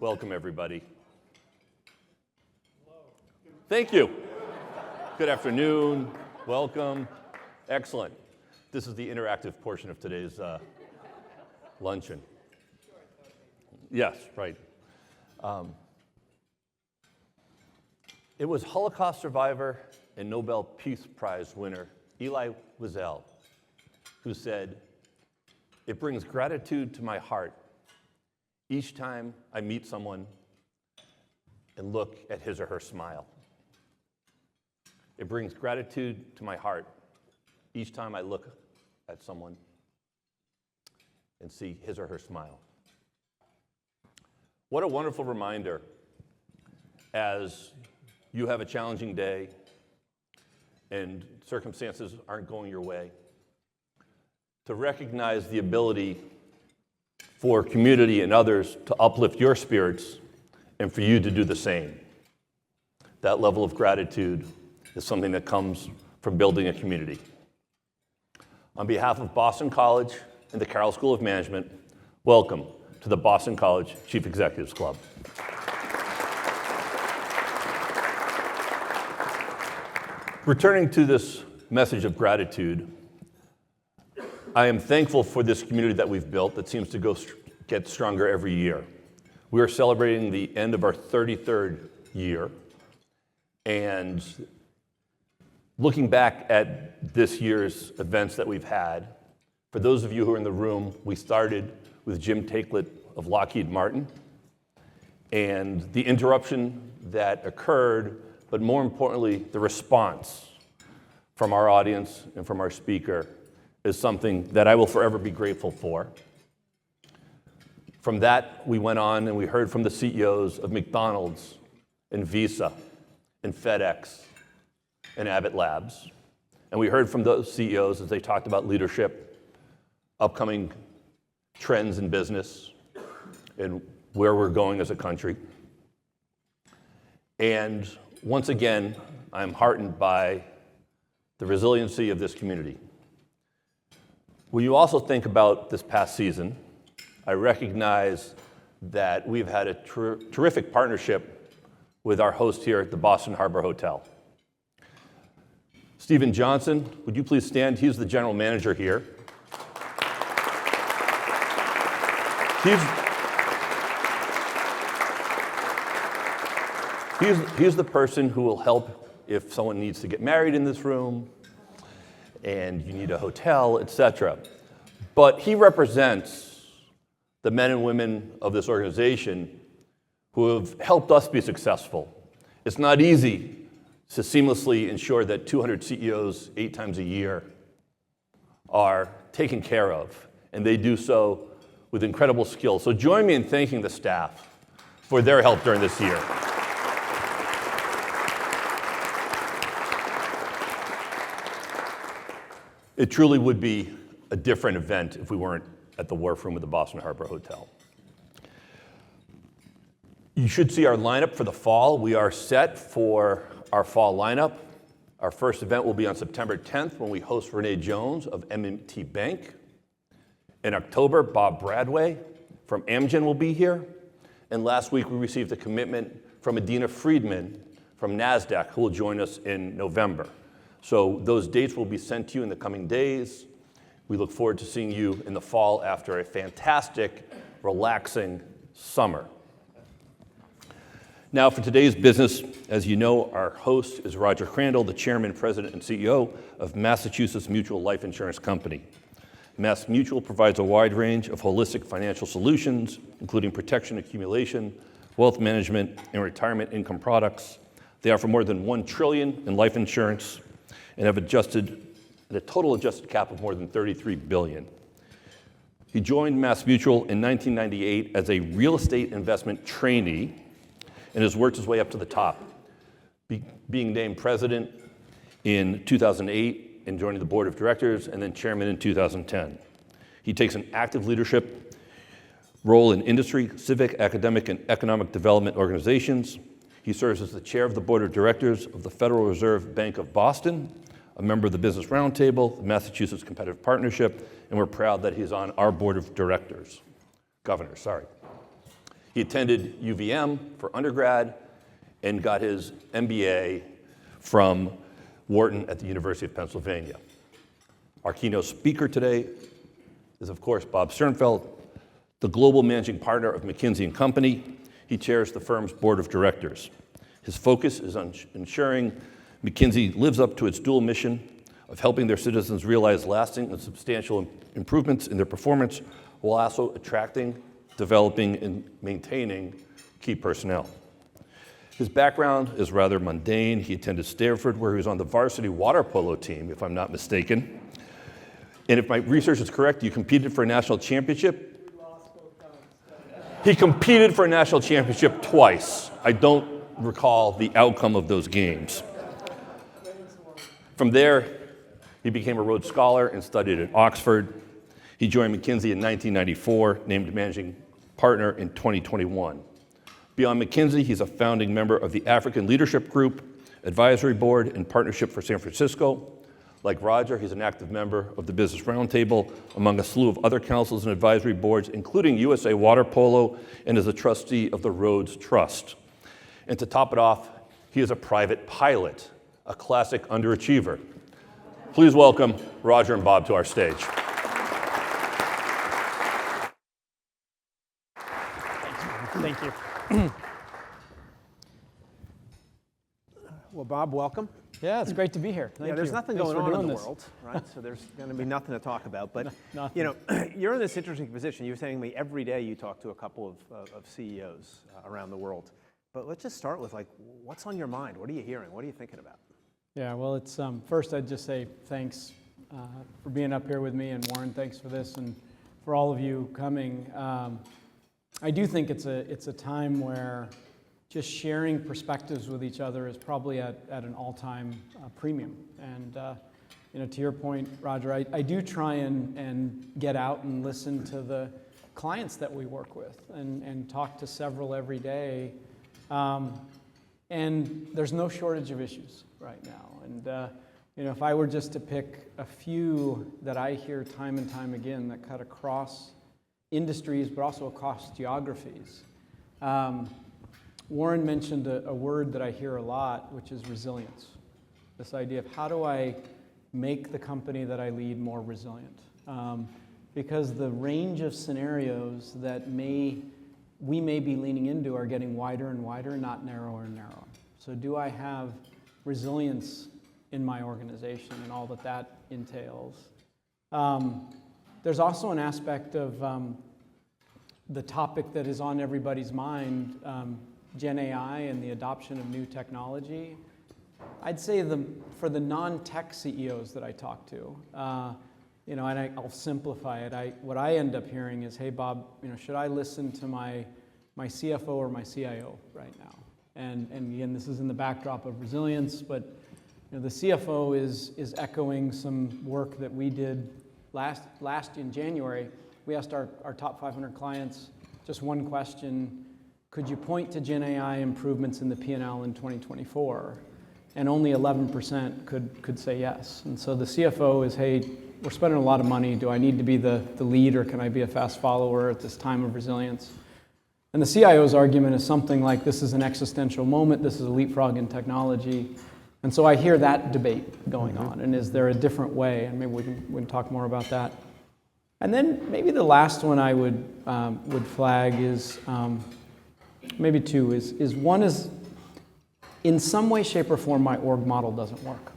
Welcome, everybody. Thank you. Good afternoon. Welcome. Excellent. This is the interactive portion of today's luncheon. Yes, right. It was Holocaust survivor and Nobel Peace Prize winner Elie Wiesel who said, "It brings gratitude to my heart each time I meet someone and look at his or her smile." It brings gratitude to my heart each time I look at someone and see his or her smile. What a wonderful reminder as you have a challenging day and circumstances aren't going your way, to recognize the ability for community and others to uplift your spirits and for you to do the same. That level of gratitude is something that comes from building a community. On behalf of Boston College and the Carroll School of Management, welcome to the Boston College Chief Executives Club. Returning to this message of gratitude, I am thankful for this community that we've built that seems to get stronger every year. We are celebrating the end of our 33rd year, and looking back at this year's events that we've had, for those of you who are in the room, we started with Jim Takelet of Lockheed Martin, and the interruption that occurred, but more importantly, the response from our audience and from our speaker is something that I will forever be grateful for. From that, we went on and we heard from the CEOs of McDonald's and Visa and FedEx and Abbott Labs. And we heard from those CEOs as they talked about leadership, upcoming trends in business, and where we're going as a country. And once again, I'm heartened by the resiliency of this community. When you also think about this past season, I recognize that we've had a terrific partnership with our host here at the Boston Harbor Hotel. Stephen Johnson, would you please stand? He's the general manager here. He's the person who will help if someone needs to get married in this room and you need a hotel, etc. But he represents the men and women of this organization who have helped us be successful. It's not easy to seamlessly ensure that 200 CEOs 8 times a year are taken care of, and they do so with incredible skill. So join me in thanking the staff for their help during this year. It truly would be a different event if we weren't at the wharf room of the Boston Harbor Hotel. You should see our lineup for the fall. We are set for our fall lineup. Our first event will be on September 10th when we host Renee Jones of M&T Bank. In October, Bob Bradway from Amgen will be here. And last week we received a commitment from Adina Friedman from NASDAQ, who will join us in November. So those dates will be sent to you in the coming days. We look forward to seeing you in the fall after a fantastic, relaxing summer. Now for today's business, as you know, our host is Roger Crandall, the chairman, president, and CEO of Massachusetts Mutual Life Insurance Company. Mass Mutual provides a wide range of holistic financial solutions, including protection accumulation, wealth management, and retirement income products. They offer more than $1 trillion in life insurance and have a total adjusted cap of more than $33 billion. He joined Mass Mutual in 1998 as a real estate investment trainee and has worked his way up to the top, being named president in 2008 and joining the board of directors, and then chairman in 2010. He takes an active leadership role in industry, civic, academic, and economic development organizations. He serves as the chair of the board of directors of the Federal Reserve Bank of Boston, a member of the Business Roundtable, the Massachusetts Competitive Partnership, and we're proud that he's on our board of directors. Governors, sorry. He attended UVM for undergrad and got his MBA from Wharton at the University of Pennsylvania. Our keynote speaker today is, of course, Bob Sternfels, the global managing partner of McKinsey & Company. He chairs the firm's board of directors. His focus is on ensuring McKinsey lives up to its dual mission of helping their citizens realize lasting and substantial improvements in their performance while also attracting, developing, and maintaining key personnel. His background is rather mundane. He attended Stanford, where he was on the varsity water polo team, if I'm not mistaken. And if my research is correct, you competed for a national championship? He competed for a national championship twice. I don't recall the outcome of those games. From there, he became a Rhodes Scholar and studied at Oxford. He joined McKinsey in 1994, named managing partner in 2021. Beyond McKinsey, he's a founding member of the African Leadership Group, Advisory Board, and Partnership for San Francisco. Like Roger, he's an active member of the Business Roundtable, among a slew of other councils and advisory boards, including USA Water Polo, and is a trustee of the Rhodes Trust. And to top it off, he is a private pilot, a classic underachiever. Please welcome Roger and Bob to our stage. Thank you. Well, Bob, welcome. Yeah, it's great to be here. Thank you. There's nothing Thanks going for on in doing the this. world, right? So there's going to be nothing to talk about. But Nothing. you know, you're in this interesting position. You were saying to me every day you talk to a couple of CEOs around the world. But let's just start with what's on your mind? What are you hearing? What are you thinking about? Yeah, well, it's first I'd just say thanks for being up here with me, and Warren, thanks for this, and for all of you coming. I do think it's a time where just sharing perspectives with each other is probably at an all-time premium. And you know, to your point, Roger, I do try and get out and listen to the clients that we work with and talk to several every day. And there's no shortage of issues right now. And you know, if I were just to pick a few that I hear time and time again that cut across industries, but also across geographies. Warren mentioned a word that I hear a lot, which is resilience. This idea of how do I make the company that I lead more resilient? Because the range of scenarios that we may be leaning into are getting wider and wider, not narrower and narrower. So do I have resilience in my organization and all that entails? There's also an aspect of the topic that is on everybody's mind, Gen AI and the adoption of new technology. I'd say for the non-tech CEOs that I talk to, you know, and I'll simplify it. What I end up hearing is, "Hey, Bob, you know, should I listen to my CFO or my CIO right now?" And again, this is in the backdrop of resilience, but you know, the CFO is echoing some work that we did last in January. We asked our top 500 clients just one question: could you point to Gen AI improvements in the P&L in 2024? And only 11% could say yes. And so the CFO is, hey, we're spending a lot of money. Do I need to be the lead, or can I be a fast follower at this time of resilience? And the CIO's argument is something like, this is an existential moment, this is a leapfrog in technology. And so I hear that debate going on, and is there a different way? And maybe we can talk more about that. And then maybe the last one I would flag is, maybe two, is one is, in some way, shape, or form, my org model doesn't work.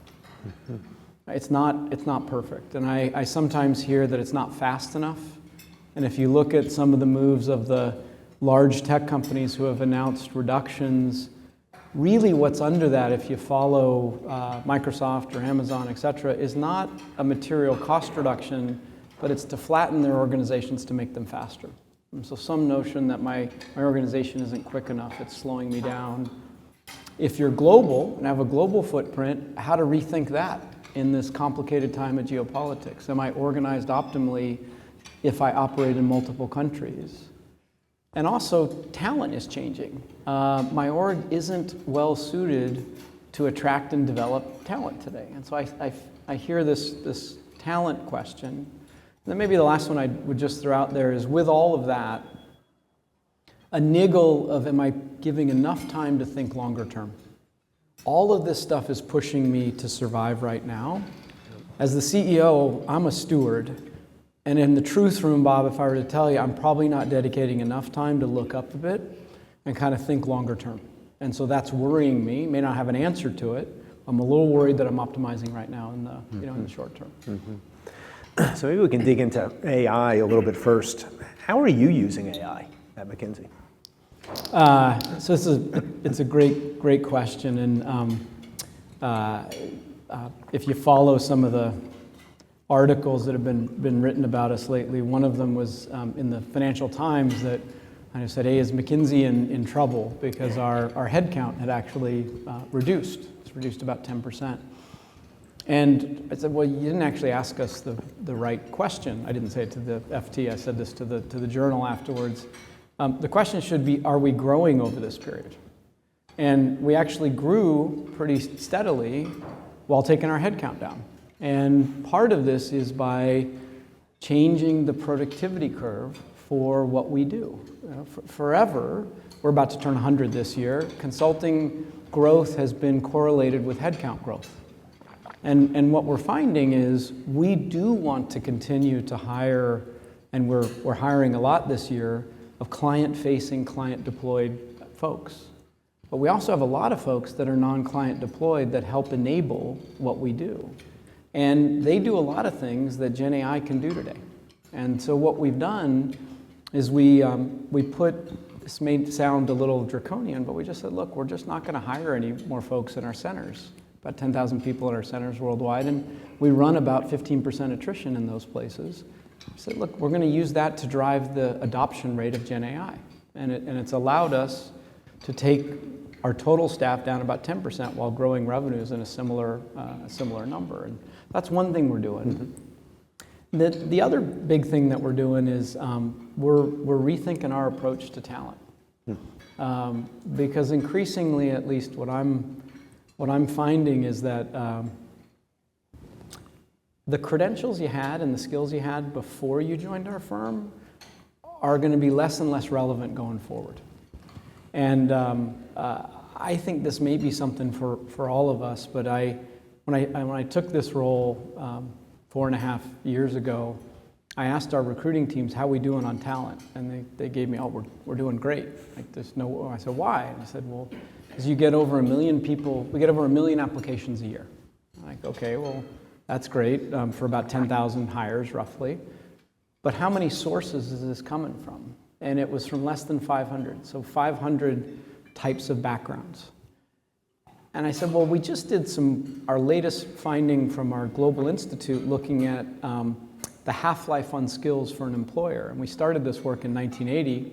It's not perfect. And I sometimes hear that it's not fast enough. And if you look at some of the moves of the large tech companies who have announced reductions, really what's under that, if you follow Microsoft or Amazon, et cetera, is not a material cost reduction, but it's to flatten their organizations to make them faster. And so some notion that my organization isn't quick enough, it's slowing me down. If you're global and have a global footprint, how to rethink that in this complicated time of geopolitics? Am I organized optimally if I operate in multiple countries? And also, talent is changing. My org isn't well suited to attract and develop talent today. And so I hear this talent question. And then maybe the last one I would just throw out there is, with all of that, a niggle of, am I giving enough time to think longer term? All of this stuff is pushing me to survive right now. As the CEO, I'm a steward. And in the truth room, Bob, if I were to tell you, I'm probably not dedicating enough time to look up a bit and kind of think longer term. And so that's worrying me. May not have an answer to it. I'm a little worried that I'm optimizing right now in the, in the short term. Mm-hmm. So maybe we can dig into AI a little bit first. How are you using AI at McKinsey? So it's a great question. And if you follow some of the articles that have been written about us lately, one of them was in the Financial Times that kind of said, hey, is McKinsey in trouble? Because our headcount had actually reduced. It's reduced about 10%. And I said, well, you didn't actually ask us the right question. I didn't say it to the FT, I said this to the journal afterwards. The question should be, are we growing over this period? And we actually grew pretty steadily while taking our headcount down. And part of this is by changing the productivity curve for what we do. Forever, we're about to turn 100 this year, consulting growth has been correlated with headcount growth. And what we're finding is we do want to continue to hire, and we're hiring a lot this year, of client-facing, client-deployed folks. But we also have a lot of folks that are non-client deployed that help enable what we do. And they do a lot of things that Gen AI can do today. And so what we've done is we put, this may sound a little draconian, but we just said, look, we're just not going to hire any more folks in our centers. About 10,000 people in our centers worldwide, and we run about 15% attrition in those places. We said, look, we're going to use that to drive the adoption rate of Gen AI. And it's allowed us to take our total staff down about 10% while growing revenues in a similar number. And that's one thing we're doing. Mm-hmm. The other big thing that we're doing is we're rethinking our approach to talent. Because increasingly, at least what I'm finding is that the credentials you had and the skills you had before you joined our firm are going to be less and less relevant going forward. And I think this may be something for all of us, but when I took this role 4.5 years ago, I asked our recruiting teams, how we doing on talent? And they gave me, oh, we're doing great. Like, there's no, I said, why? And I said, well, because you get over 1 million people, we get over 1 million applications a year. I'm like, okay, well, that's great for about 10,000 hires roughly. But how many sources is this coming from? And it was from less than 500, so 500 types of backgrounds. And I said, well, we just did our latest finding from our Global Institute looking at the half-life on skills for an employer. And we started this work in 1980.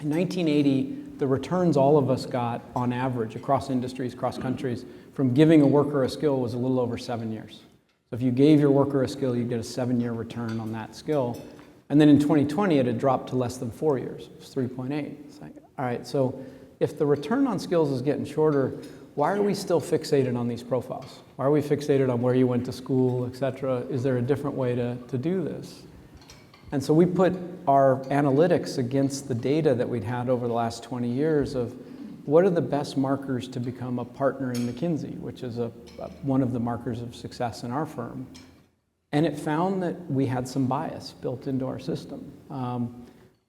In 1980, the returns all of us got on average across industries, across countries, from giving a worker a skill was a little over 7 years. So if you gave your worker a skill, you'd get a 7-year return on that skill. And then in 2020, it had dropped to less than 4 years. It was 3.8. It's like, all right, so if the return on skills is getting shorter, why are we still fixated on these profiles? Why are we fixated on where you went to school, et cetera? Is there a different way to do this? And so we put our analytics against the data that we'd had over the last 20 years of what are the best markers to become a partner in McKinsey, which is one of the markers of success in our firm. And it found that we had some bias built into our system.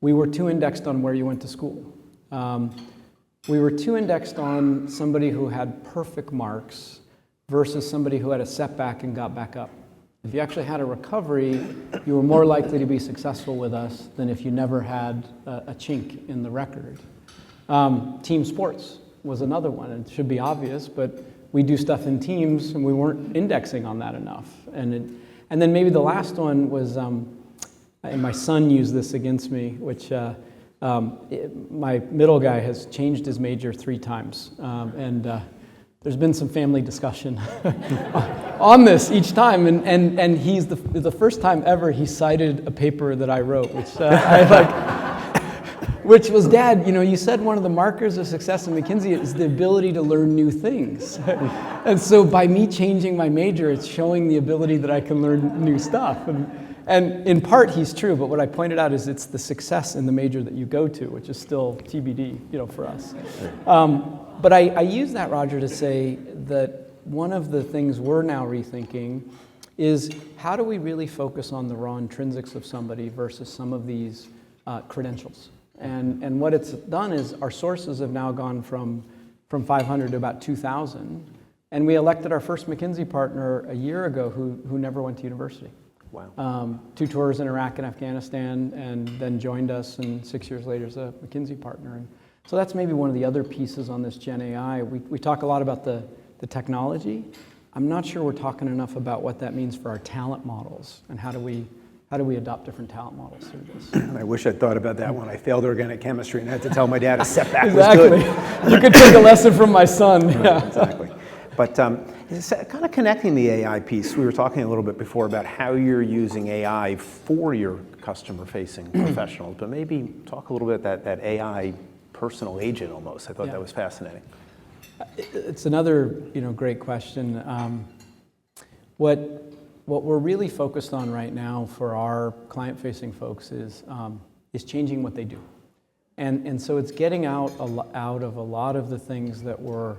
We were too indexed on where you went to school. We were too indexed on somebody who had perfect marks versus somebody who had a setback and got back up. If you actually had a recovery, you were more likely to be successful with us than if you never had a chink in the record. Team sports was another one. It should be obvious, but we do stuff in teams and we weren't indexing on that enough. And then maybe the last one was, and my son used this against me, which my middle guy has changed his major 3 times. There's been some family discussion on this each time, and he's the first time ever he cited a paper that I wrote, which was, Dad, you said one of the markers of success in McKinsey is the ability to learn new things. And so by me changing my major, it's showing the ability that I can learn new stuff. And in part, he's true, but what I pointed out is it's the success in the major that you go to, which is still TBD, for us. But I use that, Roger, to say that one of the things we're now rethinking is how do we really focus on the raw intrinsics of somebody versus some of these credentials? And what it's done is our sources have now gone from 500 to about 2,000. And we elected our first McKinsey partner a year ago who never went to university. Wow. 2 tours in Iraq and Afghanistan, and then joined us, and 6 years later is a McKinsey partner. And so that's maybe one of the other pieces on this Gen AI. We talk a lot about the technology. I'm not sure we're talking enough about what that means for our talent models, and how do we adopt different talent models through this. And I wish I'd thought about that when I failed organic chemistry and had to tell my dad a setback Exactly. was good. You could take a lesson from my son. Yeah. Exactly. But it's kind of connecting the AI piece, we were talking a little bit before about how you're using AI for your customer-facing professionals, but maybe talk a little bit about that AI personal agent almost. I thought that was fascinating. It's another great question. What we're really focused on right now for our client-facing folks is changing what they do, and so it's getting out of a lot of the things that were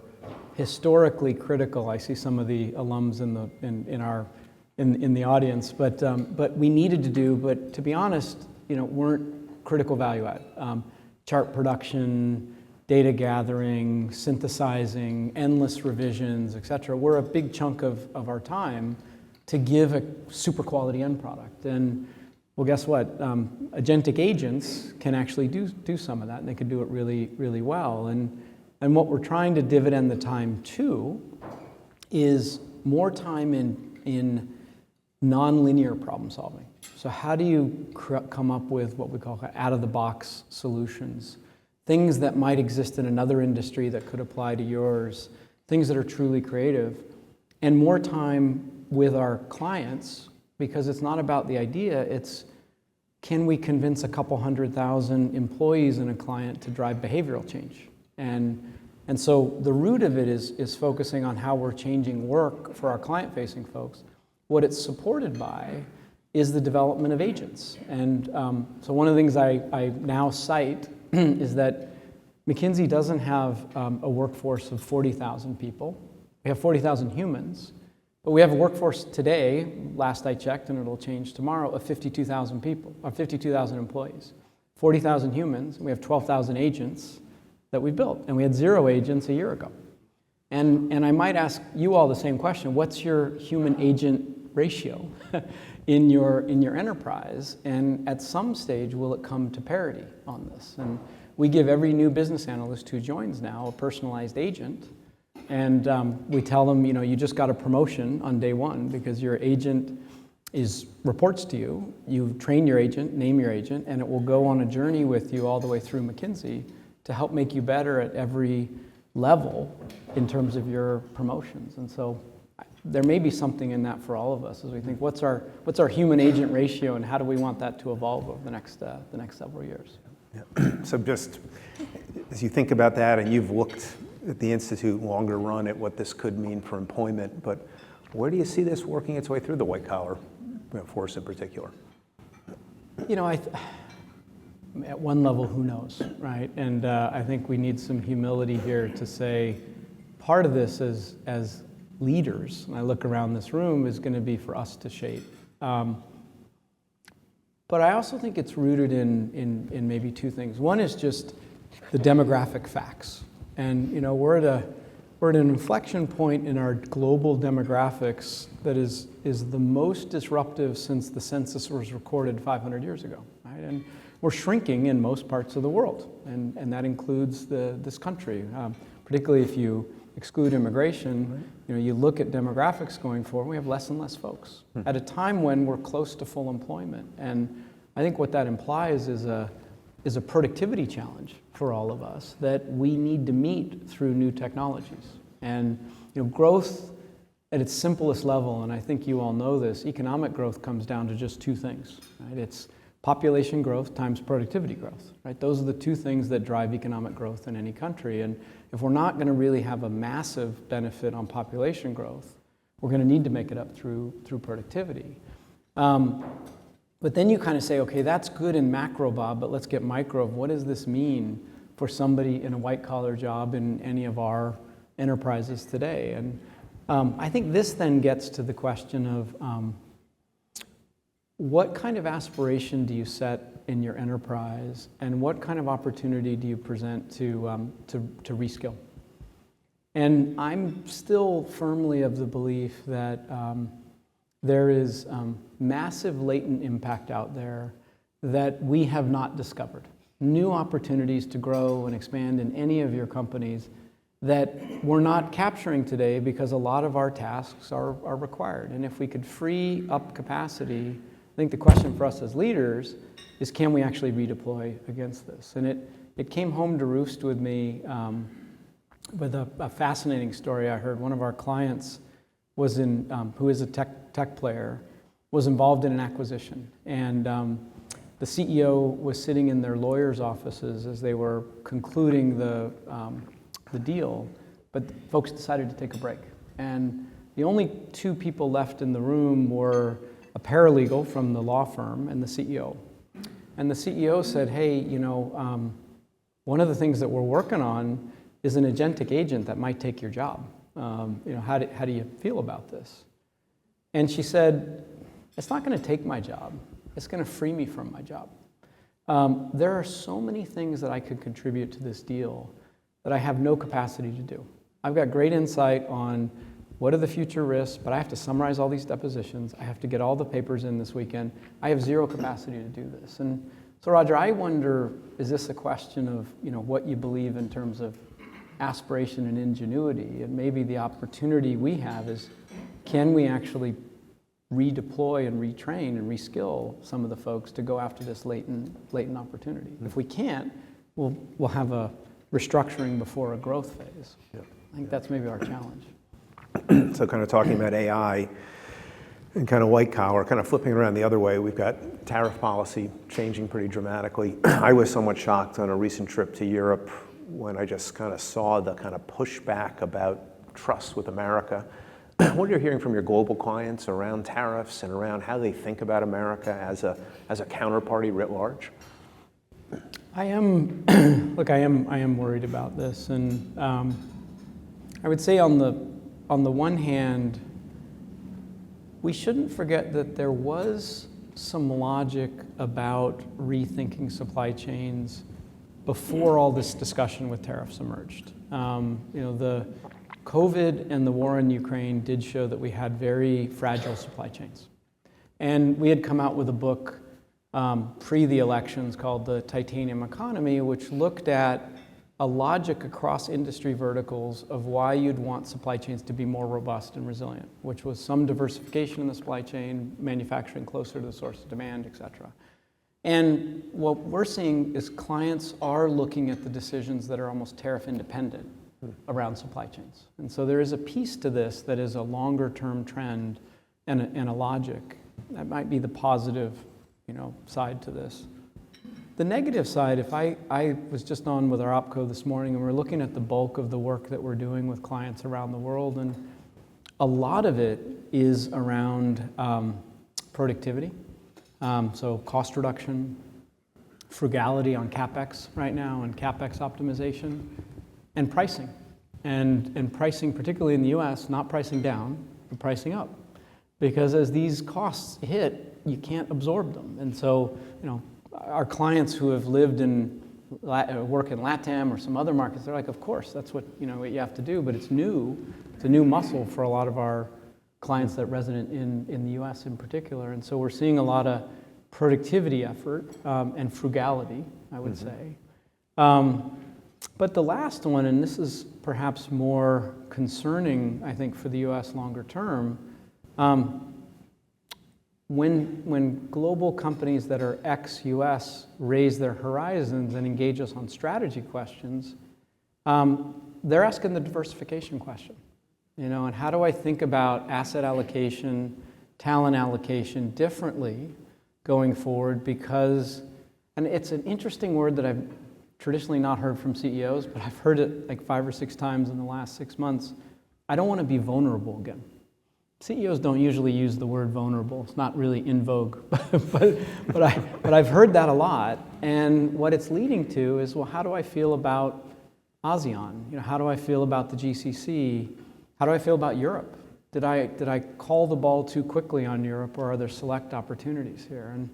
historically critical. I see some of the alums in the audience, but we needed to do. But to be honest, weren't critical value add. Chart production, data gathering, synthesizing, endless revisions, et cetera, were a big chunk of our time to give a super quality end product. And well, guess what? Agentic agents can actually do some of that, and they can do it really, really well. And what we're trying to dividend the time to is more time in nonlinear problem solving. So how do you come up with what we call out-of-the-box solutions? Things that might exist in another industry that could apply to yours, things that are truly creative, and more time with our clients, because it's not about the idea, it's can we convince a couple 100,000 employees in a client to drive behavioral change? And so the root of it is focusing on how we're changing work for our client-facing folks. What it's supported by is the development of agents. And so one of the things I now cite is that McKinsey doesn't have a workforce of 40,000 people. We have 40,000 humans, but we have a workforce today, last I checked, and it'll change tomorrow, of 52,000 people, or 52,000 employees. 40,000 humans, and we have 12,000 agents that we built, and we had 0 agents a year ago. And I might ask you all the same question: what's your human agent ratio in your enterprise? And at some stage, will it come to parity on this? And we give every new business analyst who joins now a personalized agent, and we tell them, you just got a promotion on day 1 because your agent reports to you. You train your agent, name your agent, and it will go on a journey with you all the way through McKinsey to help make you better at every level in terms of your promotions. And so there may be something in that for all of us as we think, what's our human agent ratio, and how do we want that to evolve over the next several years? Yeah. So just as you think about that, and you've looked at the Institute longer run at what this could mean for employment, but where do you see this working its way through the white collar force in particular? At one level, who knows, right? And I think we need some humility here to say part of this as leaders, and I look around this room, is going to be for us to shape. But I also think it's rooted in maybe 2 things. One is just the demographic facts. And we're at an inflection point in our global demographics that is the most disruptive since the census was recorded 500 years ago, right? And we're shrinking in most parts of the world, and that includes this country. Particularly if you exclude immigration, you look at demographics going forward, we have less and less folks at a time when we're close to full employment. And I think what that implies is a productivity challenge for all of us that we need to meet through new technologies. And growth at its simplest level, and I think you all know this, economic growth comes down to just 2 things, right? It's population growth times productivity growth, right? Those are the 2 things that drive economic growth in any country. And if we're not going to really have a massive benefit on population growth, we're going to need to make it up through productivity. But then you kind of say, okay, that's good in macro, Bob, but let's get micro of what does this mean for somebody in a white-collar job in any of our enterprises today? And I think this then gets to the question of what kind of aspiration do you set in your enterprise, and what kind of opportunity do you present to reskill? And I'm still firmly of the belief that there is massive latent impact out there that we have not discovered. New opportunities to grow and expand in any of your companies that we're not capturing today because a lot of our tasks are required. And if we could free up capacity, I think the question for us as leaders is, can we actually redeploy against this? And it came home to roost with me with a fascinating story I heard. One of our clients was who is a tech player, was involved in an acquisition. And the CEO was sitting in their lawyers' offices as they were concluding the deal, but folks decided to take a break. And the only two people left in the room were a paralegal from the law firm and the CEO. And the CEO said, hey, one of the things that we're working on is an agentic agent that might take your job. How do you feel about this? And she said, it's not going to take my job. It's going to free me from my job. There are so many things that I could contribute to this deal that I have no capacity to do. I've got great insight on what are the future risks, but I have to summarize all these depositions. I have to get all the papers in this weekend. I have zero capacity to do this. And so, Roger, I wonder, is this a question of what you believe in terms of aspiration and ingenuity? And maybe the opportunity we have is, can we actually redeploy and retrain and reskill some of the folks to go after this latent opportunity? Mm-hmm. If we can't, we'll have a restructuring before a growth phase. Yeah. I think that's maybe our challenge. So kind of talking about AI and kind of white collar, kind of flipping around the other way, we've got tariff policy changing pretty dramatically. I was somewhat shocked on a recent trip to Europe when I just kind of saw the kind of pushback about trust with America. What are you hearing from your global clients around tariffs and around how they think about America as a counterparty writ large? I am worried about this, and I would say on the one hand, we shouldn't forget that there was some logic about rethinking supply chains before all this discussion with tariffs emerged. The COVID and the war in Ukraine did show that we had very fragile supply chains. And we had come out with a book pre the elections called The Titanium Economy, which looked at a logic across industry verticals of why you'd want supply chains to be more robust and resilient, which was some diversification in the supply chain, manufacturing closer to the source of demand, et cetera. And what we're seeing is clients are looking at the decisions that are almost tariff independent around supply chains. And so there is a piece to this that is a longer term trend and a logic. That might be the positive, side to this. The negative side, if I was just on with our OpCo this morning, and we're looking at the bulk of the work that we're doing with clients around the world, and a lot of it is around productivity. So cost reduction, frugality on CapEx right now, and CapEx optimization, and pricing. And pricing, particularly in the US, not pricing down, but pricing up. Because as these costs hit, you can't absorb them. And so, our clients who have lived in work in LATAM or some other markets, they're like, of course, that's what what you have to do, but it's new. It's a new muscle for a lot of our clients that resident in the US in particular. And so we're seeing a lot of productivity effort and frugality, I would say. But the last one, and this is perhaps more concerning, I think, for the US longer term, when global companies that are ex-US raise their horizons and engage us on strategy questions, they're asking the diversification question. And how do I think about asset allocation, talent allocation differently going forward? Because, and it's an interesting word that I've traditionally not heard from CEOs, but I've heard it like 5 or 6 times in the last 6 months. I don't want to be vulnerable again. CEOs don't usually use the word vulnerable. It's not really in vogue, but I've heard that a lot. And what it's leading to is, well, how do I feel about ASEAN? How do I feel about the GCC? How do I feel about Europe? Did I call the ball too quickly on Europe, or are there select opportunities here? And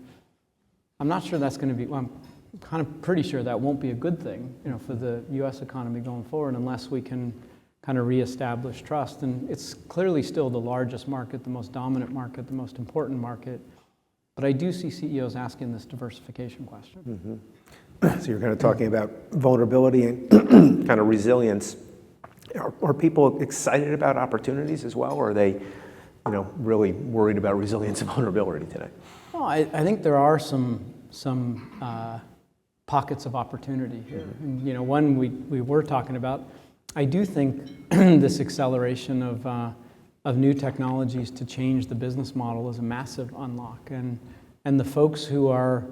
I'm not sure that's going to be. Well, I'm kind of pretty sure that won't be a good thing, for the U.S. economy going forward, unless we can kind of reestablish trust. And it's clearly still the largest market, the most dominant market, the most important market. But I do see CEOs asking this diversification question. Mm-hmm. So you're kind of talking about vulnerability and kind of resilience. Are people excited about opportunities as well, or are they, really worried about resilience and vulnerability today? Well, I think there are some pockets of opportunity here. And, one we were talking about. I do think this acceleration of new technologies to change the business model is a massive unlock. And the folks who are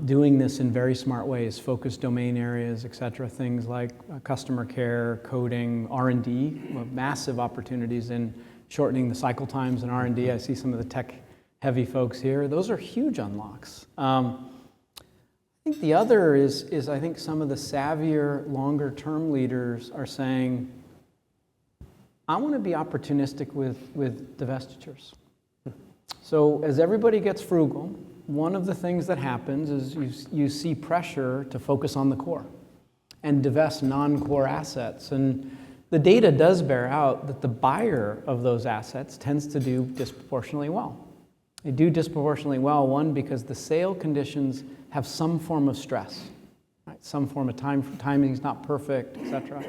doing this in very smart ways, focused domain areas, et cetera, things like customer care, coding, R&D, massive opportunities in shortening the cycle times in R&D. I see some of the tech-heavy folks here. Those are huge unlocks. I think the other is I think some of the savvier, longer-term leaders are saying, I want to be opportunistic with divestitures. So as everybody gets frugal, one of the things that happens is you see pressure to focus on the core and divest non-core assets. And the data does bear out that the buyer of those assets tends to do disproportionately well. They do disproportionately well, one, because the sale conditions have some form of stress, right? Some form of timing is not perfect, et cetera.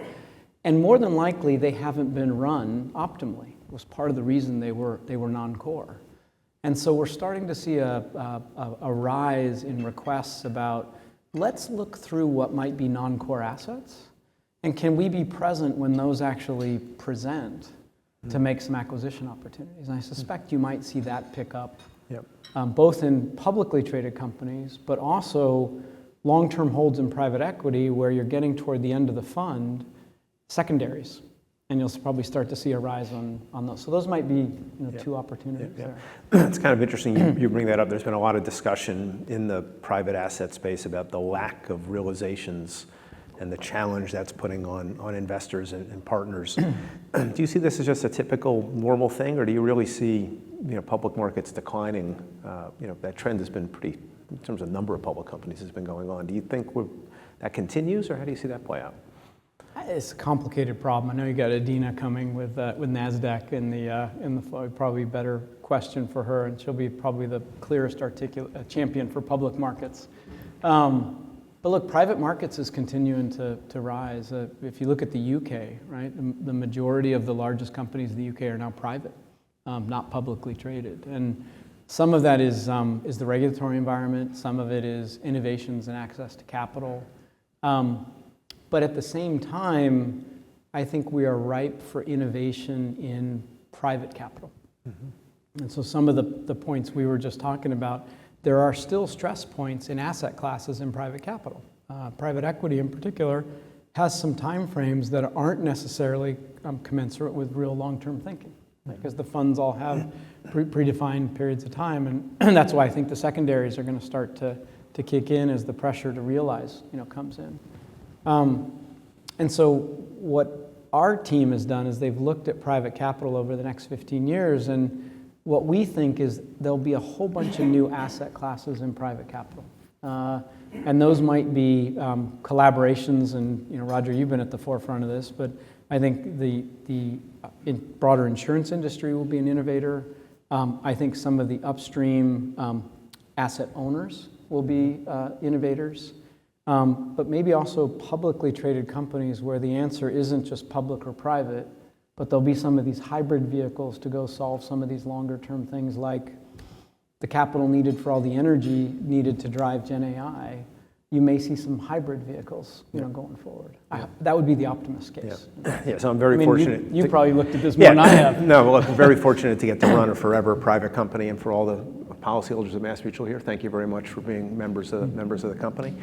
And more than likely, they haven't been run optimally. It was part of the reason they were non-core. And so we're starting to see a rise in requests about, let's look through what might be non-core assets, and can we be present when those actually present to make some acquisition opportunities. And I suspect you might see that pick up, both in publicly traded companies, but also long-term holds in private equity, where you're getting toward the end of the fund, secondaries. And you'll probably start to see a rise on those. So those might be two opportunities there. It's kind of interesting you bring that up. There's been a lot of discussion in the private asset space about the lack of realizations and the challenge that's putting on investors and partners. Do you see this as just a typical normal thing, or do you really see public markets declining? That trend has been pretty, in terms of number of public companies, has been going on. Do you think that continues, or how do you see that play out? It's a complicated problem. I know you got Adina coming with NASDAQ in the flow. Probably better question for her, and she'll be probably the clearest champion for public markets. But look, private markets is continuing to rise. If you look at the UK, right, the majority of the largest companies in the UK are now private, not publicly traded. And some of that is the regulatory environment. Some of it is innovations and access to capital. But at the same time, I think we are ripe for innovation in private capital. Mm-hmm. And so some of the points we were just talking about, there are still stress points in asset classes in private capital. Private equity in particular has some time frames that aren't necessarily commensurate with real long-term thinking, because the funds all have predefined periods of time. And that's why I think the secondaries are going to start to kick in as the pressure to realize comes in. And so what our team has done is they've looked at private capital over the next 15 years, and what we think is there'll be a whole bunch of new asset classes in private capital. And those might be collaborations, and Roger, you've been at the forefront of this, but I think the broader insurance industry will be an innovator. I think some of the upstream asset owners will be innovators. But maybe also publicly traded companies where the answer isn't just public or private, but there'll be some of these hybrid vehicles to go solve some of these longer term things, like the capital needed for all the energy needed to drive Gen AI. You may see some hybrid vehicles, going forward. That would be the optimist case. So I'm very fortunate. You probably looked at this more than I have. No, well, I'm very fortunate to get to run a forever private company, and for all the policyholders of MassMutual here, thank you very much for being members of the company.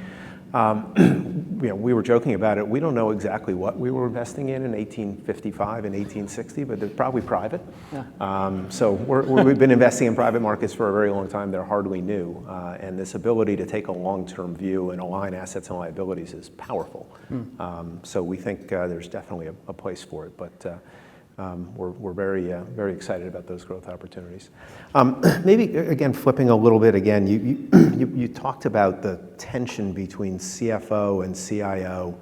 We were joking about it. We don't know exactly what we were investing in 1855 and 1860, but they're probably private. Yeah. So we've been investing in private markets for a very long time. They're hardly new. And this ability to take a long-term view and align assets and liabilities is powerful. So we think there's definitely a place for it. But we're very excited about those growth opportunities. Maybe again, flipping a little bit again, you talked about the tension between CFO and CIO.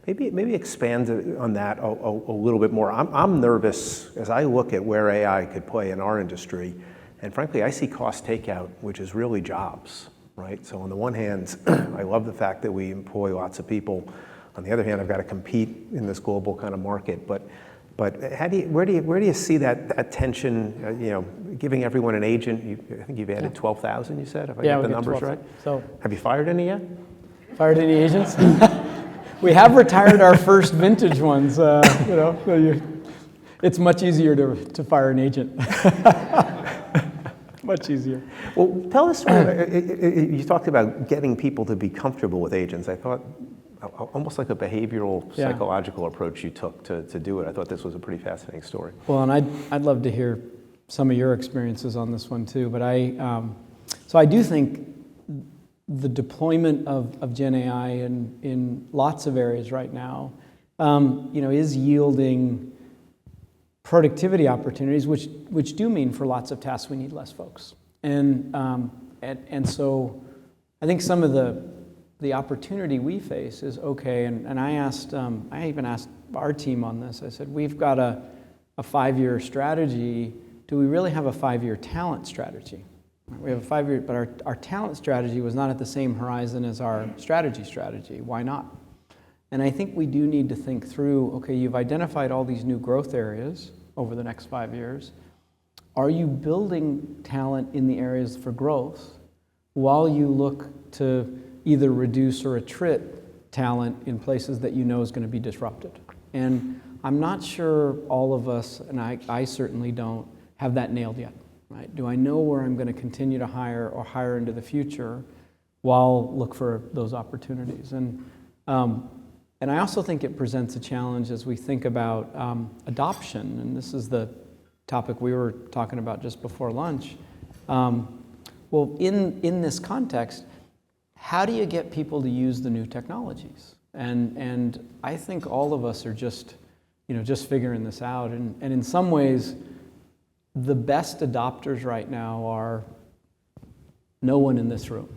Maybe expand on that a little bit more. I'm nervous as I look at where AI could play in our industry, and frankly, I see cost takeout, which is really jobs, right? So on the one hand, I love the fact that we employ lots of people. On the other hand, I've got to compete in this global kind of market, but where do you see that tension? Giving everyone an agent. I think you've added 12,000. You said, if I got the numbers right. So, have you fired any yet? Fired any agents? We have retired our first vintage ones. It's much easier to fire an agent. Much easier. Well, tell us. You talked about getting people to be comfortable with agents. I thought. Almost like a behavioral, psychological approach you took to do it. I thought this was a pretty fascinating story. Well, and I'd love to hear some of your experiences on this one too. But so I do think the deployment of Gen AI in lots of areas right now, is yielding productivity opportunities, which do mean for lots of tasks we need less folks. And so I think some of the opportunity we face is, okay, and I even asked our team on this. I said, we've got a 5-year strategy. Do we really have a 5-year talent strategy? We have a 5-year, but our talent strategy was not at the same horizon as our strategy. Why not? And I think we do need to think through, okay, you've identified all these new growth areas over the next 5 years. Are you building talent in the areas for growth while you look to either reduce or attrit talent in places that you know is going to be disrupted? And I'm not sure all of us, and I certainly don't, have that nailed yet, right? Do I know where I'm going to continue to hire or hire into the future while look for those opportunities? And I also think it presents a challenge as we think about adoption, and this is the topic we were talking about just before lunch. Well, in this context, how do you get people to use the new technologies? And I think all of us are just figuring this out. And in some ways, the best adopters right now are no one in this room.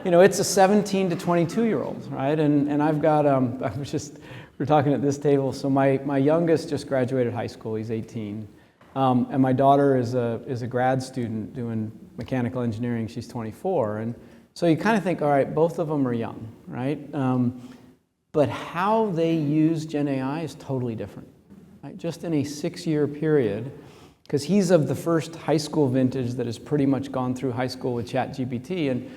It's a 17 to 22-year-old, right? And I've got, we're talking at this table. So my youngest just graduated high school. He's 18. And my daughter is a grad student doing mechanical engineering. She's 24. And so you kind of think, all right, both of them are young, right? But how they use Gen AI is totally different, right? Just in a 6-year period, because he's of the first high school vintage that has pretty much gone through high school with ChatGPT. And,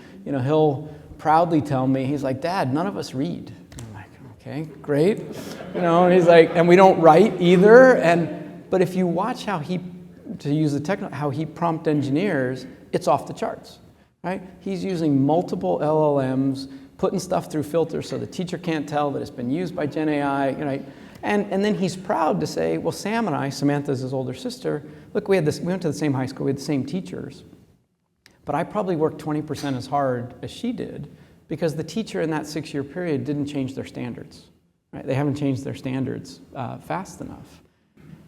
he'll proudly tell me, he's like, Dad, none of us read. I'm like, okay, great. And he's like, and we don't write either. But if you watch how he prompt engineers, it's off the charts, right? He's using multiple LLMs, putting stuff through filters so the teacher can't tell that it's been used by Gen AI, right? And then he's proud to say, well, Sam and I, Samantha's his older sister, look, we went to the same high school, we had the same teachers, but I probably worked 20% as hard as she did because the teacher in that 6-year period didn't change their standards, right? They haven't changed their standards fast enough.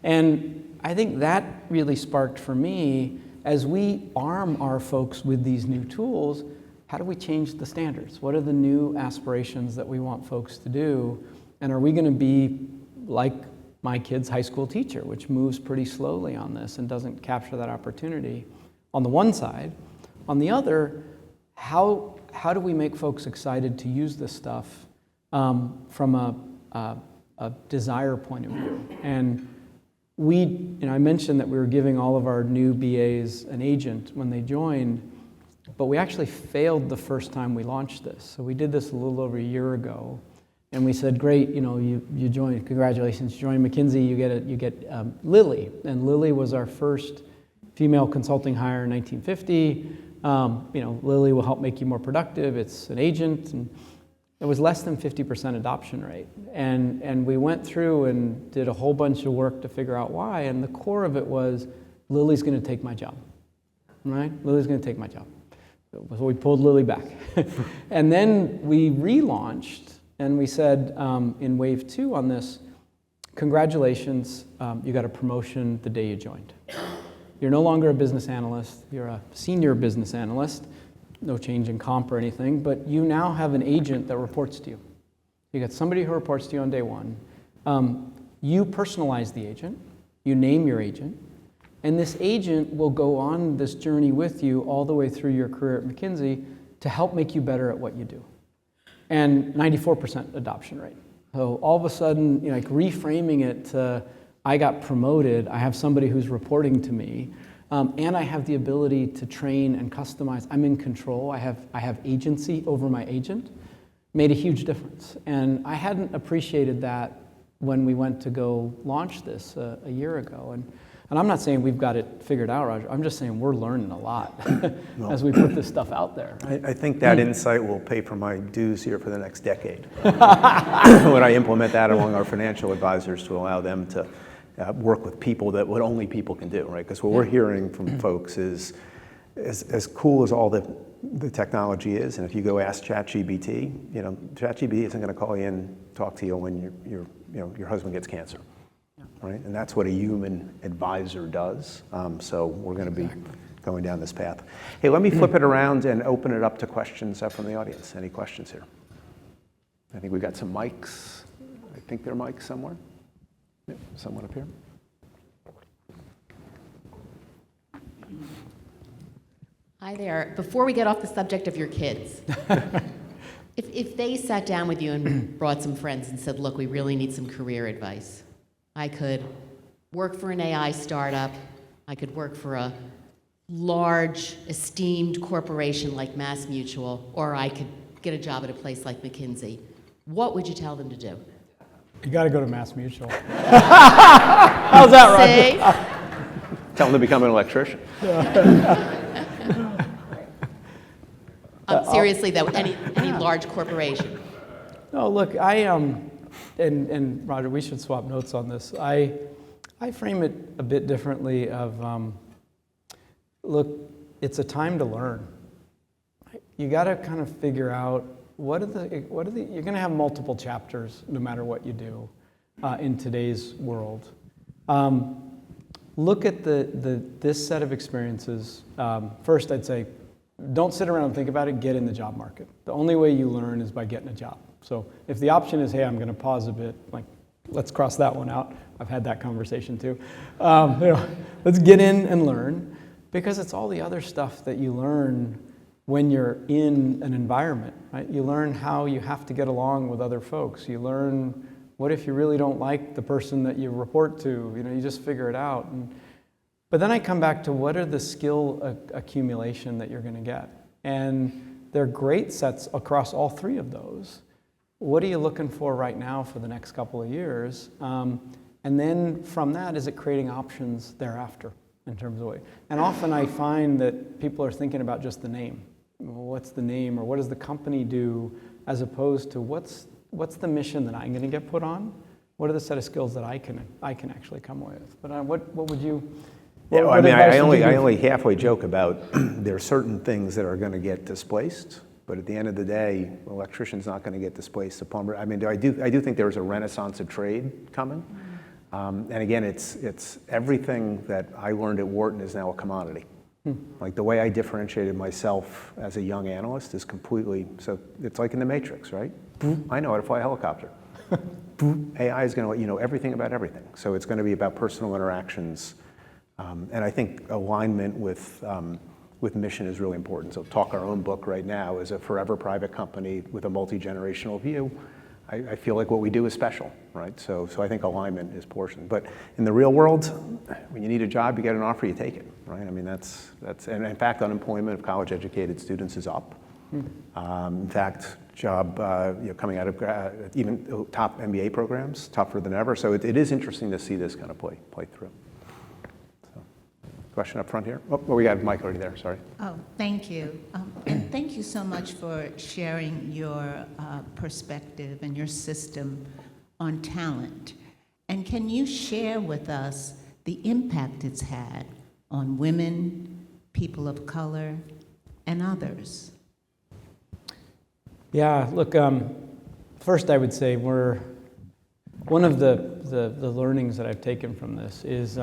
And I think that really sparked for me, as we arm our folks with these new tools, how do we change the standards? What are the new aspirations that we want folks to do? And are we going to be like my kid's high school teacher, which moves pretty slowly on this and doesn't capture that opportunity on the one side? On the other, how do we make folks excited to use this stuff from a desire point of view? And I mentioned that we were giving all of our new BAs an agent when they joined, but we actually failed the first time we launched this. So we did this a little over a year ago, and we said, great, you joined, congratulations, you joined McKinsey, you get Lily. And Lily was our first female consulting hire in 1950. Lily will help make you more productive. It's an agent. And it was less than 50% adoption rate. And we went through and did a whole bunch of work to figure out why. And the core of it was, Lily's going to take my job, right? Lily's going to take my job. So we pulled Lily back. And then we relaunched, and we said in wave 2 on this, congratulations, you got a promotion the day you joined. You're no longer a business analyst, you're a senior business analyst, no change in comp or anything, but you now have an agent that reports to you. You got somebody who reports to you on day 1. You personalize the agent, you name your agent, and this agent will go on this journey with you all the way through your career at McKinsey to help make you better at what you do. And 94% adoption rate. So all of a sudden, like reframing it to, I got promoted, I have somebody who's reporting to me, and I have the ability to train and customize. I'm in control. I have agency over my agent. Made a huge difference. And I hadn't appreciated that when we went to go launch this a year ago. And I'm not saying we've got it figured out, Roger. I'm just saying we're learning a lot as we put this stuff out there. I think that insight will pay for my dues here for the next decade. When I implement that among our financial advisors to allow them to work with people that what only people can do, right? Because what we're hearing from folks is, as cool as all the technology is, and if you go ask ChatGPT, ChatGPT isn't going to call you in, talk to you when your husband gets cancer. Right? And that's what a human advisor does. So we're going to be going down this path. Hey, let me flip it around and open it up to questions from the audience. Any questions here? I think we've got some mics. I think there are mics somewhere. Yeah, someone up here. Hi there. Before we get off the subject of your kids, if they sat down with you and brought some friends and said, look, we really need some career advice. I could work for an AI startup, I could work for a large, esteemed corporation like MassMutual, or I could get a job at a place like McKinsey. What would you tell them to do? You got to go to MassMutual. How's that, Roger? Tell them to become an electrician. Seriously, though, any large corporation. No, look, and Roger, we should swap notes on this. I frame it a bit differently of, look, it's a time to learn. You got to kind of figure out you're going to have multiple chapters no matter what you do in today's world. Look at this set of experiences. First, I'd say, don't sit around and think about it, get in the job market. The only way you learn is by getting a job. So if the option is, hey, I'm going to pause a bit, like, let's cross that one out. I've had that conversation too. Let's get in and learn, because it's all the other stuff that you learn when you're in an environment, right? You learn how you have to get along with other folks. You learn what if you really don't like the person that you report to. You just figure it out. But then I come back to what are the skill accumulation that you're going to get, and they're great sets across all 3 of those. What are you looking for right now for the next couple of years? And then from that, is it creating options thereafter in terms of way? And often I find that people are thinking about just the name. Well, what's the name, or what does the company do, as opposed to what's the mission that I'm going to get put on? What are the set of skills that I can actually come with? But what would you? Yeah, well, I mean, I only halfway joke about there are certain things that are going to get displaced. But at the end of the day, an electrician's not going to get displaced. A plumber. I mean, I do think there's a renaissance of trade coming. And again, it's everything that I learned at Wharton is now a commodity. Like the way I differentiated myself as a young analyst is completely, so it's like in the Matrix, right? I know how to fly a helicopter. AI is going to let you know everything about everything. So it's going to be about personal interactions. And I think alignment with mission is really important. So Talk Our Own book right now is a forever private company with a multi-generational view. I feel like what we do is special, right? So I think alignment is portioned. But in the real world, when you need a job, you get an offer, you take it, right? I mean, that's and in fact, unemployment of college-educated students is up. In fact, job coming out of even top MBA programs, tougher than ever. So it is interesting to see this kind of play through. So. Question up front here. Oh, we got a mic already there, sorry. Oh, thank you. And thank you so much for sharing your perspective and your system on talent. And can you share with us the impact it's had on women, people of color, and others? Yeah, look, first I would say one of the learnings that I've taken from this is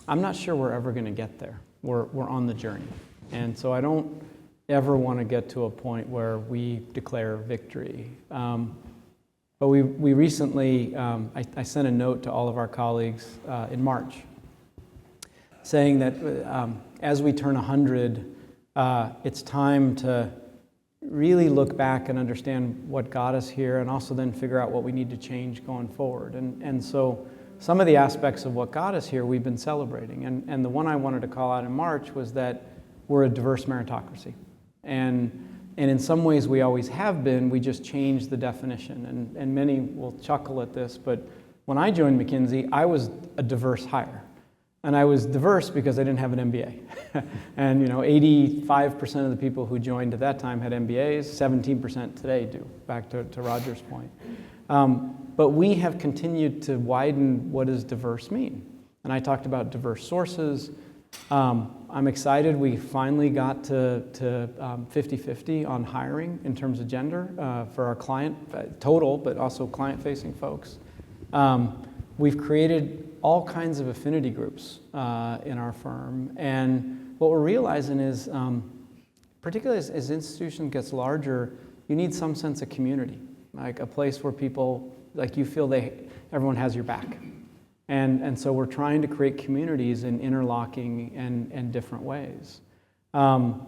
I'm not sure we're ever going to get there. We're on the journey. And so I don't ever want to get to a point where we declare victory. But we recently, I sent a note to all of our colleagues in March saying that as we turn 100, it's time to really look back and understand what got us here and also then figure out what we need to change going forward. And so some of the aspects of what got us here we've been celebrating. And the one I wanted to call out in March was that we're a diverse meritocracy. And in some ways we always have been, we just changed the definition. And many will chuckle at this, but when I joined McKinsey, I was a diverse hire. And I was diverse because I didn't have an MBA. And 85% of the people who joined at that time had MBAs, 17% today do, back to Roger's point. But we have continued to widen what does diverse mean. And I talked about diverse sources. I'm excited we finally got to 50-50 on hiring in terms of gender for our client, total, but also client-facing folks. We've created all kinds of affinity groups in our firm. And what we're realizing is, particularly as institution gets larger, you need some sense of community, like a place where people, like you feel everyone has your back. And so we're trying to create communities in interlocking and different ways. But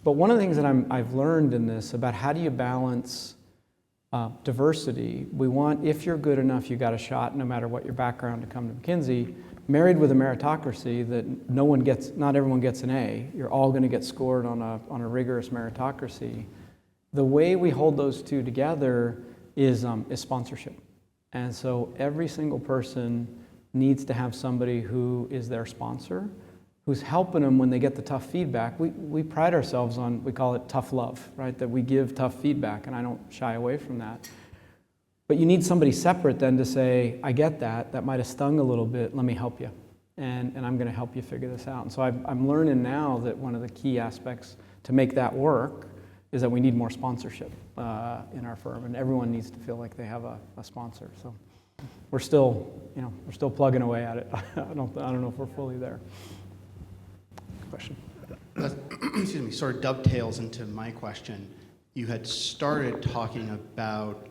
one of the things that I've learned in this about how do you balance diversity, we want, if you're good enough, you got a shot no matter what your background to come to McKinsey, married with a meritocracy that not everyone gets an A, you're all going to get scored on a rigorous meritocracy. The way we hold those two together is sponsorship. And so every single person needs to have somebody who is their sponsor, who's helping them when they get the tough feedback. We pride ourselves on, we call it tough love, right? That we give tough feedback, and I don't shy away from that. But you need somebody separate then to say, I get that might have stung a little bit, let me help you. And I'm going to help you figure this out. And so I'm learning now that one of the key aspects to make that work is that we need more sponsorship in our firm, and everyone needs to feel like they have a sponsor. So we're still plugging away at it. I don't know if we're fully there. Question. Excuse me, sort of dovetails into my question. You had started talking about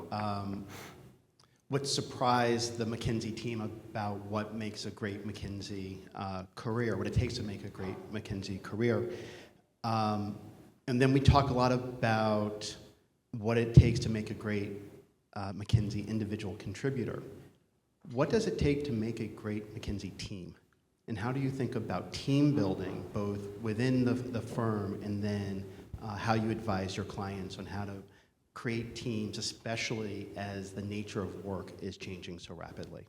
what surprised the McKinsey team about what makes a great McKinsey career, what it takes to make a great McKinsey career. And then we talk a lot about what it takes to make a great McKinsey individual contributor. What does it take to make a great McKinsey team? And how do you think about team building, both within the firm and then how you advise your clients on how to create teams, especially as the nature of work is changing so rapidly?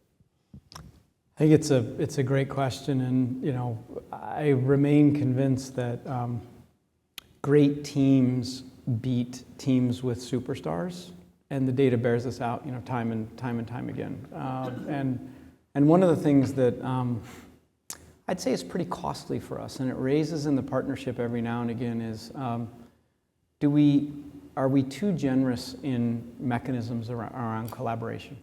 I think it's a great question, and I remain convinced that great teams beat teams with superstars, and the data bears this out, time and time again. And one of the things that I'd say is pretty costly for us, and it raises in the partnership every now and again, is are we too generous in mechanisms around collaboration?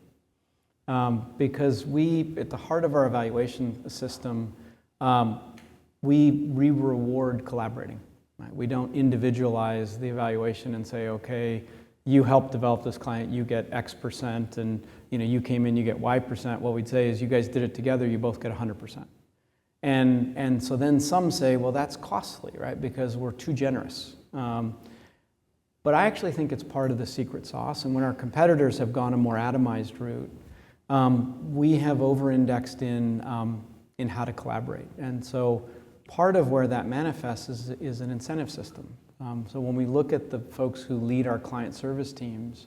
Because at the heart of our evaluation system, we reward collaborating. Right? We don't individualize the evaluation and say, okay, you helped develop this client, you get X percent, and you came in, you get Y percent. What we'd say is you guys did it together, you both get 100%. And so then some say, well, that's costly, right? Because we're too generous. But I actually think it's part of the secret sauce. And when our competitors have gone a more atomized route, we have over-indexed in how to collaborate. And so part of where that manifests is an incentive system. So when we look at the folks who lead our client service teams,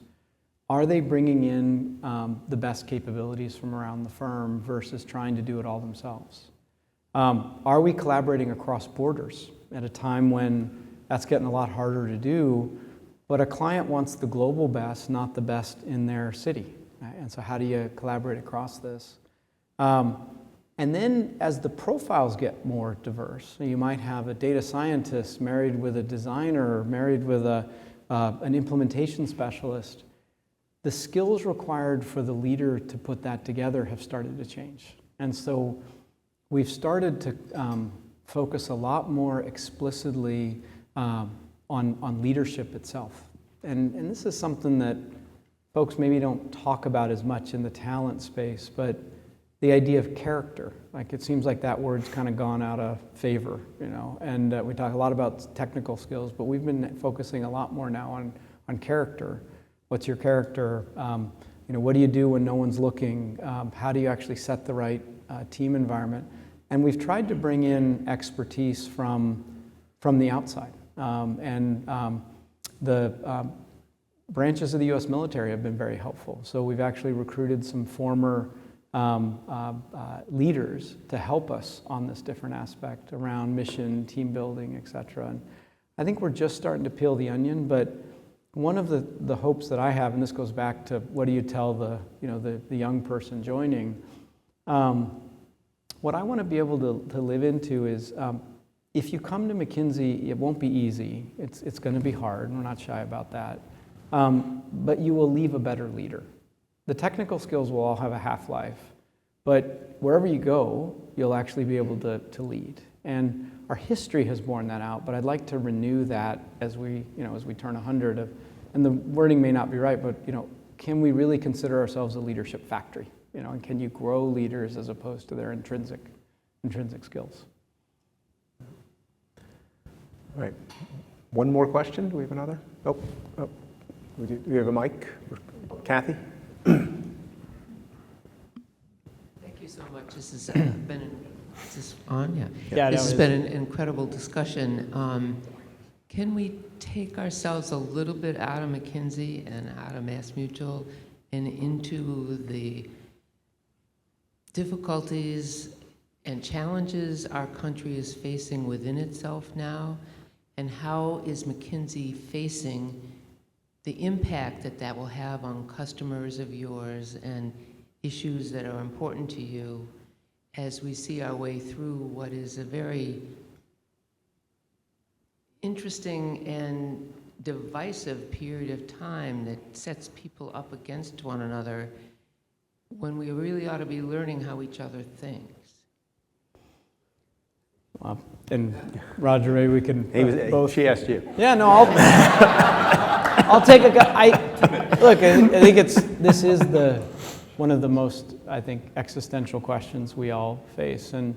are they bringing in the best capabilities from around the firm versus trying to do it all themselves? Are we collaborating across borders at a time when that's getting a lot harder to do, but a client wants the global best, not the best in their city, right? And so how do you collaborate across this? And then as the profiles get more diverse, so you might have a data scientist married with a designer, married with an implementation specialist. The skills required for the leader to put that together have started to change. And so we've started to focus a lot more explicitly on leadership itself. And this is something that folks maybe don't talk about as much in the talent space, but the idea of character, like it seems like that word's kind of gone out of favor, you know, and we talk a lot about technical skills, but we've been focusing a lot more now on character. What's your character? You know, what do you do when no one's looking? How do you actually set the right team environment? And we've tried to bring in expertise from the outside. The branches of the U.S. military have been very helpful. So we've actually recruited some former leaders to help us on this different aspect around mission, team building, et cetera. And I think we're just starting to peel the onion, but one of the hopes that I have, and this goes back to what do you tell the young person joining, what I want to be able to live into is if you come to McKinsey, it won't be easy. It's going to be hard. We're not shy about that. But you will leave a better leader. The technical skills will all have a half-life, but wherever you go, you'll actually be able to lead. And our history has borne that out, but I'd like to renew that as we turn 100. And the wording may not be right, but can we really consider ourselves a leadership factory? And can you grow leaders as opposed to their intrinsic skills? All right. One more question. Do we have another? Oh. Do we have a mic? Kathy? Thank you so much. This has been is this on? Yeah. This has been an incredible discussion. Can we take ourselves a little bit out of McKinsey and out of MassMutual and into the difficulties and challenges our country is facing within itself now? And how is McKinsey facing the impact that will have on customers of yours and issues that are important to you as we see our way through what is a very interesting and divisive period of time that sets people up against one another when we really ought to be learning how each other thinks? And Roger, maybe we can both. She asked you. Yeah, no, I'll take a go. Look, I think this is one of the most, I think, existential questions we all face, and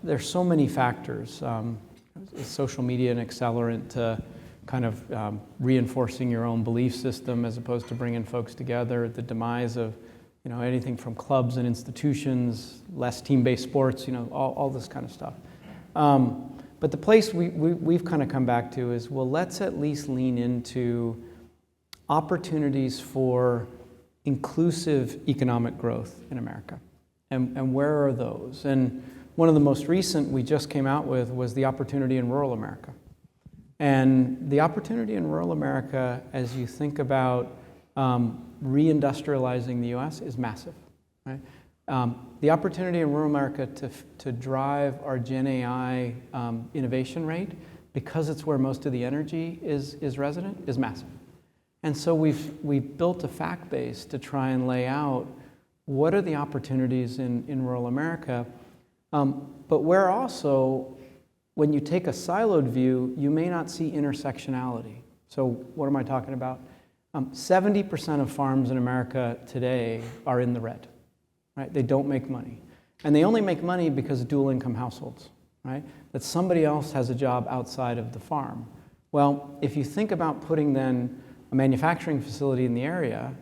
there's so many factors. Is social media an accelerant to kind of reinforcing your own belief system as opposed to bringing folks together? The demise of anything from clubs and institutions, less team-based sports, all this kind of stuff. But the place we've kind of come back to is, well, let's at least lean into opportunities for inclusive economic growth in America. And where are those? And one of the most recent we just came out with was the opportunity in rural America. And the opportunity in rural America, as you think about reindustrializing the U.S., is massive, right? The opportunity in rural America to drive our Gen AI innovation rate, because it's where most of the energy is resident, is massive. And so we've built a fact base to try and lay out what are the opportunities in rural America, but where also, when you take a siloed view, you may not see intersectionality. So what am I talking about? 70% of farms in America today are in the red, right? They don't make money. And they only make money because of dual income households, right? That somebody else has a job outside of the farm. Well, if you think about putting then a manufacturing facility in the area,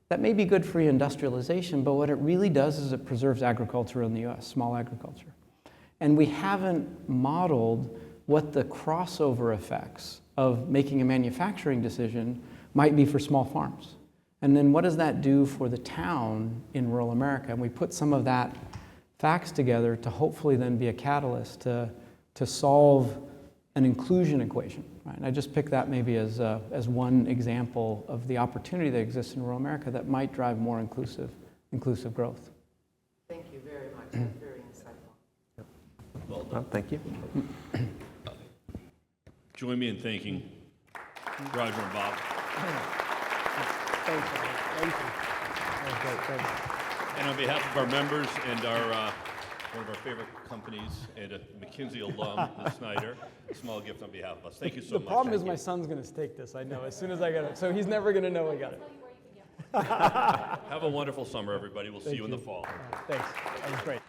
that may be good for industrialization, but what it really does is it preserves agriculture in the US, small agriculture. And we haven't modeled what the crossover effects of making a manufacturing decision might be for small farms. And then what does that do for the town in rural America? And we put some of that facts together to hopefully then be a catalyst to solve an inclusion equation. Right? And I just pick that maybe as one example of the opportunity that exists in rural America that might drive more inclusive growth. Thank you very much. That's very insightful. Well, thank you. Join me in thanking Roger and Bob. Thanks, Alex. Thank you. Thanks. And on behalf of our members and our one of our favorite companies and a McKinsey alum, the Snyder, a small gift on behalf of us. Thank you so much. The problem is my son's going to stake this, I know, as soon as I get it. So he's never going to know I got it. Have a wonderful summer, everybody. We'll see you in the fall. Thanks. That was great.